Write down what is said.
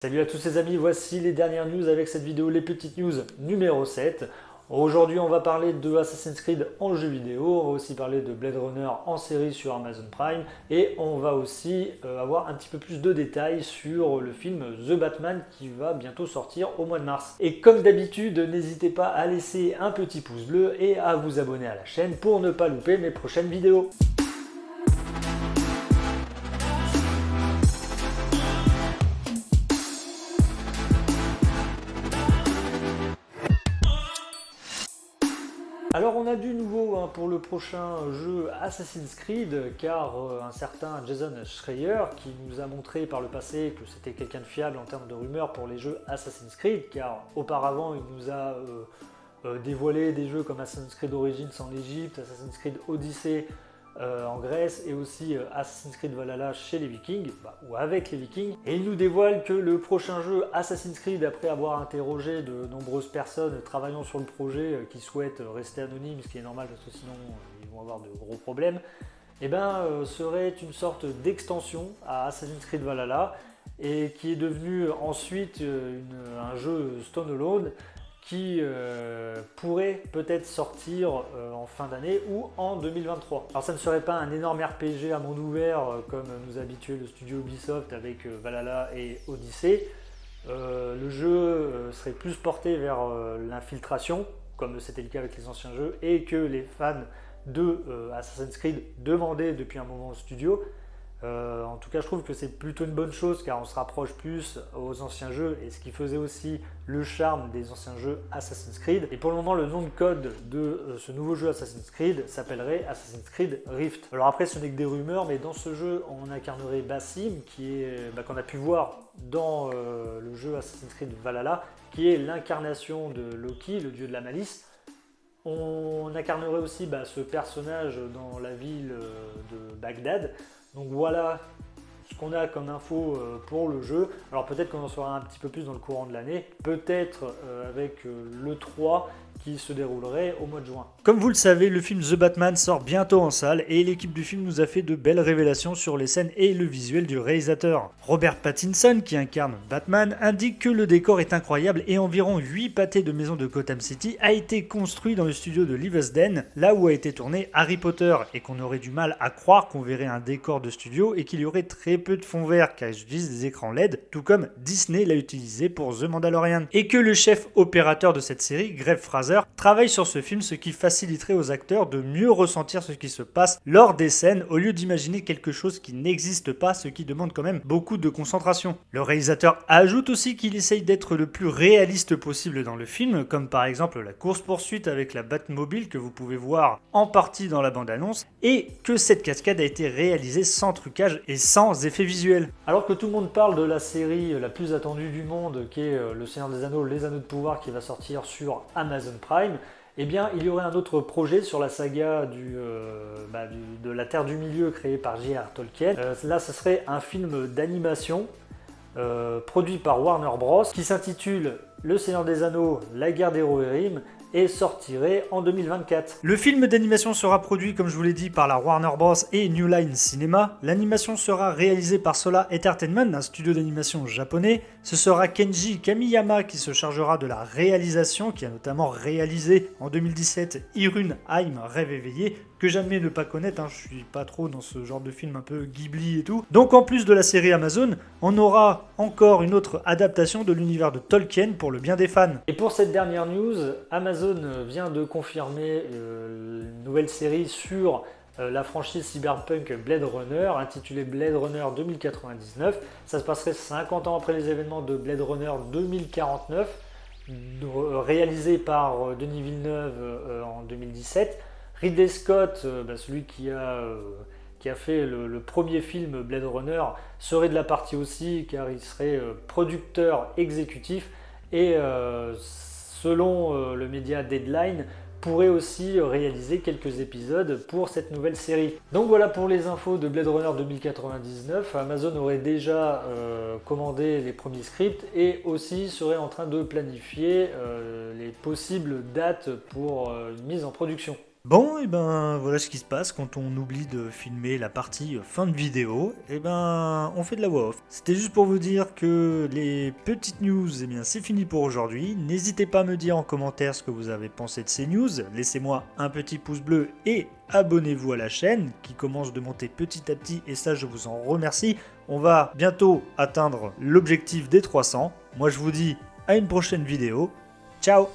Salut à tous les amis, voici les dernières news avec cette vidéo, les petites news numéro 7. Aujourd'hui on va parler de Assassin's Creed en jeu vidéo, on va aussi parler de Blade Runner en série sur Amazon Prime et on va aussi avoir un petit peu plus de détails sur le film The Batman qui va bientôt sortir au mois de mars. Et comme d'habitude, n'hésitez pas à laisser un petit pouce bleu et à vous abonner à la chaîne pour ne pas louper mes prochaines vidéos. Alors on a du nouveau pour le prochain jeu Assassin's Creed car un certain Jason Schreier qui nous a montré par le passé que c'était quelqu'un de fiable en termes de rumeurs pour les jeux Assassin's Creed car auparavant il nous a dévoilé des jeux comme Assassin's Creed Origins en Égypte, Assassin's Creed Odyssey en Grèce et aussi Assassin's Creed Valhalla chez les Vikings, ou avec les Vikings. Et il nous dévoile que le prochain jeu Assassin's Creed, après avoir interrogé de nombreuses personnes travaillant sur le projet qui souhaitent rester anonymes, ce qui est normal parce que sinon ils vont avoir de gros problèmes, serait une sorte d'extension à Assassin's Creed Valhalla et qui est devenu ensuite un jeu standalone qui pourrait peut-être sortir en fin d'année ou en 2023. Alors ça ne serait pas un énorme RPG à monde ouvert comme nous a habitué le studio Ubisoft avec Valhalla et Odyssey. Le jeu serait plus porté vers l'infiltration, comme c'était le cas avec les anciens jeux, et que les fans de Assassin's Creed demandaient depuis un moment au studio. En tout cas, je trouve que c'est plutôt une bonne chose car on se rapproche plus aux anciens jeux et ce qui faisait aussi le charme des anciens jeux Assassin's Creed. Et pour le moment, le nom de code de ce nouveau jeu Assassin's Creed s'appellerait Assassin's Creed Rift. Alors après, ce n'est que des rumeurs, mais dans ce jeu, on incarnerait Basim, qu'on a pu voir dans le jeu Assassin's Creed Valhalla, qui est l'incarnation de Loki, le dieu de la malice. On incarnerait aussi ce personnage dans la ville de Bagdad. Donc voilà ce qu'on a comme info pour le jeu. Alors peut-être qu'on en saura un petit peu plus dans le courant de l'année, peut-être avec le 3 qui se déroulerait au mois de juin. Comme vous le savez, le film The Batman sort bientôt en salle et l'équipe du film nous a fait de belles révélations sur les scènes et le visuel du réalisateur. Robert Pattinson, qui incarne Batman, indique que le décor est incroyable et environ 8 pâtés de maisons de Gotham City a été construit dans le studio de Leavesden, là où a été tourné Harry Potter, et qu'on aurait du mal à croire qu'on verrait un décor de studio et qu'il y aurait très peu de fond vert car ils utilisent des écrans LED, tout comme Disney l'a utilisé pour The Mandalorian. Et que le chef opérateur de cette série, Greg Fraser, travaille sur ce film, ce qui faciliterait aux acteurs de mieux ressentir ce qui se passe lors des scènes au lieu d'imaginer quelque chose qui n'existe pas, ce qui demande quand même beaucoup de concentration. Le réalisateur ajoute aussi qu'il essaye d'être le plus réaliste possible dans le film, comme par exemple la course-poursuite avec la Batmobile que vous pouvez voir en partie dans la bande-annonce, et que cette cascade a été réalisée sans trucage et sans effets visuels. Alors que tout le monde parle de la série la plus attendue du monde, qui est Le Seigneur des Anneaux, Les Anneaux de Pouvoir, qui va sortir sur Amazon Prime, eh bien, il y aurait un autre projet sur la saga de la Terre du Milieu créée par J.R. Tolkien. Là, ce serait un film d'animation produit par Warner Bros. Qui s'intitule Le Seigneur des Anneaux, La Guerre des Rohirrim et sortirait en 2024. Le film d'animation sera produit, comme je vous l'ai dit, par la Warner Bros. Et New Line Cinema. L'animation sera réalisée par Sola Entertainment, un studio d'animation japonais. Ce sera Kenji Kamiyama qui se chargera de la réalisation, qui a notamment réalisé en 2017 Irun Heim, Rêve éveillé, que j'admets ne pas connaître, je suis pas trop dans ce genre de film un peu Ghibli et tout. Donc en plus de la série Amazon, on aura encore une autre adaptation de l'univers de Tolkien pour le bien des fans. Et pour cette dernière news, Amazon vient de confirmer une nouvelle série sur la franchise cyberpunk Blade Runner, intitulée Blade Runner 2099. Ça se passerait 50 ans après les événements de Blade Runner 2049, réalisé par Denis Villeneuve en 2017. Ridley Scott, celui qui a fait le premier film Blade Runner, serait de la partie aussi car il serait producteur exécutif et selon le média Deadline, pourrait aussi réaliser quelques épisodes pour cette nouvelle série. Donc voilà pour les infos de Blade Runner 2099. Amazon aurait déjà commandé les premiers scripts et aussi serait en train de planifier les possibles dates pour une mise en production. Bon, et ben voilà ce qui se passe quand on oublie de filmer la partie fin de vidéo, et ben on fait de la voix off. C'était juste pour vous dire que les petites news, eh bien c'est fini pour aujourd'hui. N'hésitez pas à me dire en commentaire ce que vous avez pensé de ces news, laissez-moi un petit pouce bleu et abonnez-vous à la chaîne qui commence de monter petit à petit et ça je vous en remercie. On va bientôt atteindre l'objectif des 300. Moi je vous dis à une prochaine vidéo. Ciao!